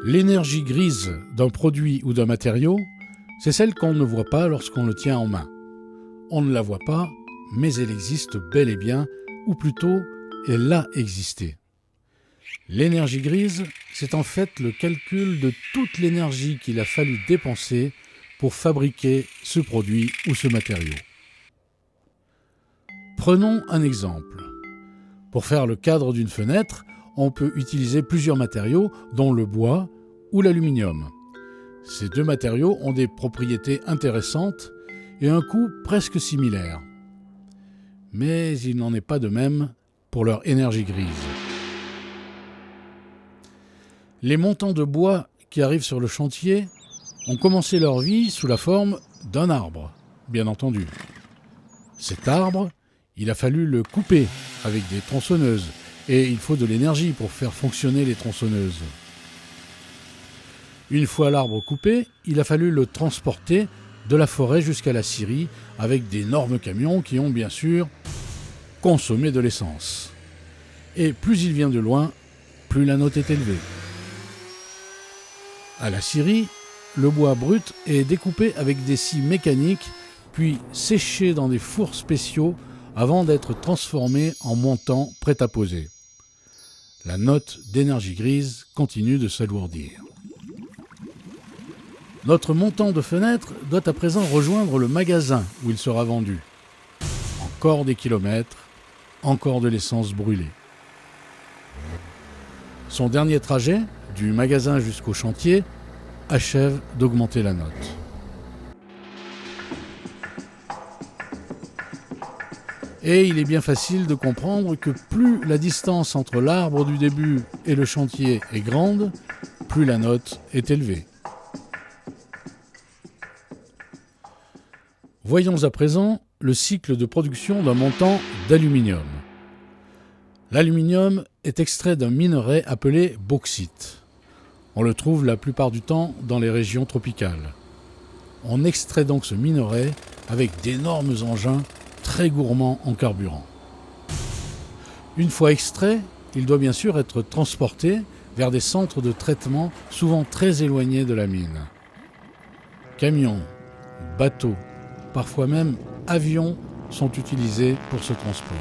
L'énergie grise d'un produit ou d'un matériau, c'est celle qu'on ne voit pas lorsqu'on le tient en main. On ne la voit pas, mais elle existe bel et bien, ou plutôt, elle a existé. L'énergie grise, c'est en fait le calcul de toute l'énergie qu'il a fallu dépenser pour fabriquer ce produit ou ce matériau. Prenons un exemple. Pour faire le cadre d'une fenêtre, on peut utiliser plusieurs matériaux, dont le bois ou l'aluminium. Ces deux matériaux ont des propriétés intéressantes et un coût presque similaire. Mais il n'en est pas de même pour leur énergie grise. Les montants de bois qui arrivent sur le chantier ont commencé leur vie sous la forme d'un arbre, bien entendu. Cet arbre, il a fallu le couper avec des tronçonneuses, et il faut de l'énergie pour faire fonctionner les tronçonneuses. Une fois l'arbre coupé, il a fallu le transporter de la forêt jusqu'à la scierie avec d'énormes camions qui ont bien sûr consommé de l'essence. Et plus il vient de loin, plus la note est élevée. À la scierie, le bois brut est découpé avec des scies mécaniques, puis séché dans des fours spéciaux avant d'être transformé en montant prêt à poser. La note d'énergie grise continue de s'alourdir. Notre montant de fenêtre doit à présent rejoindre le magasin où il sera vendu. Encore des kilomètres, encore de l'essence brûlée. Son dernier trajet, du magasin jusqu'au chantier, achève d'augmenter la note. Et il est bien facile de comprendre que plus la distance entre l'arbre du début et le chantier est grande, plus la note est élevée. Voyons à présent le cycle de production d'un montant d'aluminium. L'aluminium est extrait d'un minerai appelé bauxite. On le trouve la plupart du temps dans les régions tropicales. On extrait donc ce minerai avec d'énormes engins très gourmands en carburant. Une fois extrait, il doit bien sûr être transporté vers des centres de traitement souvent très éloignés de la mine. Camions, bateaux, parfois même avions sont utilisés pour ce transport.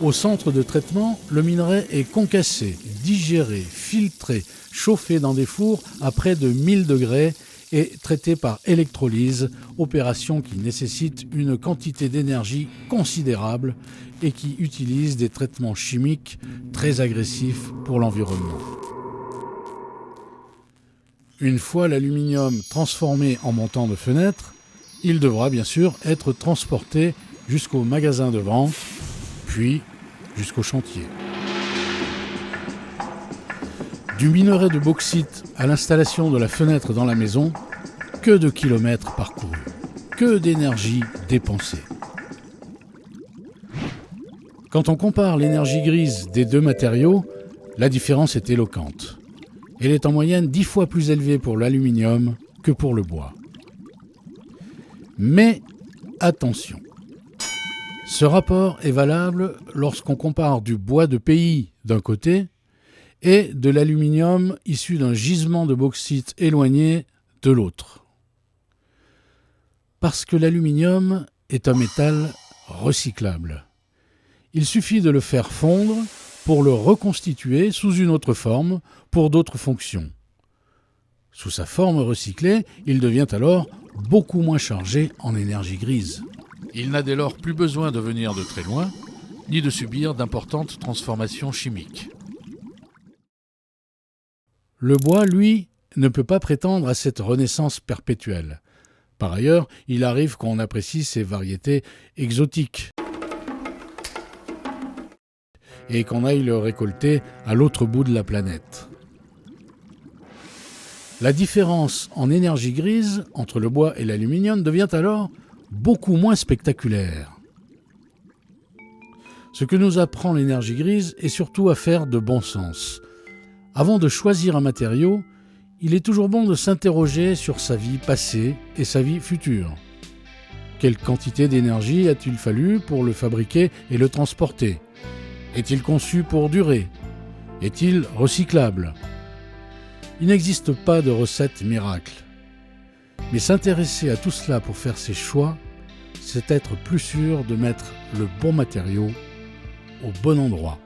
Au centre de traitement, le minerai est concassé, digéré, filtré, chauffé dans des fours à près de 1000 degrés et traité par électrolyse, opération qui nécessite une quantité d'énergie considérable et qui utilise des traitements chimiques très agressifs pour l'environnement. Une fois l'aluminium transformé en montant de fenêtre, il devra bien sûr être transporté jusqu'au magasin de vente, puis jusqu'au chantier. Du minerai de bauxite à l'installation de la fenêtre dans la maison, que de kilomètres parcourus, que d'énergie dépensée. Quand on compare l'énergie grise des deux matériaux, la différence est éloquente. Elle est en moyenne 10 fois plus élevée pour l'aluminium que pour le bois. Mais attention, ce rapport est valable lorsqu'on compare du bois de pays d'un côté et de l'aluminium issu d'un gisement de bauxite éloigné de l'autre. Parce que l'aluminium est un métal recyclable. Il suffit de le faire fondre pour le reconstituer sous une autre forme pour d'autres fonctions. Sous sa forme recyclée, il devient alors beaucoup moins chargé en énergie grise. Il n'a dès lors plus besoin de venir de très loin, ni de subir d'importantes transformations chimiques. Le bois, lui, ne peut pas prétendre à cette renaissance perpétuelle. Par ailleurs, il arrive qu'on apprécie ces variétés exotiques et qu'on aille le récolter à l'autre bout de la planète. La différence en énergie grise entre le bois et l'aluminium devient alors beaucoup moins spectaculaire. Ce que nous apprend l'énergie grise est surtout à faire de bon sens. Avant de choisir un matériau, il est toujours bon de s'interroger sur sa vie passée et sa vie future. Quelle quantité d'énergie a-t-il fallu pour le fabriquer et le transporter ? Est-il conçu pour durer ? Est-il recyclable ? Il n'existe pas de recette miracle. Mais s'intéresser à tout cela pour faire ses choix, c'est être plus sûr de mettre le bon matériau au bon endroit.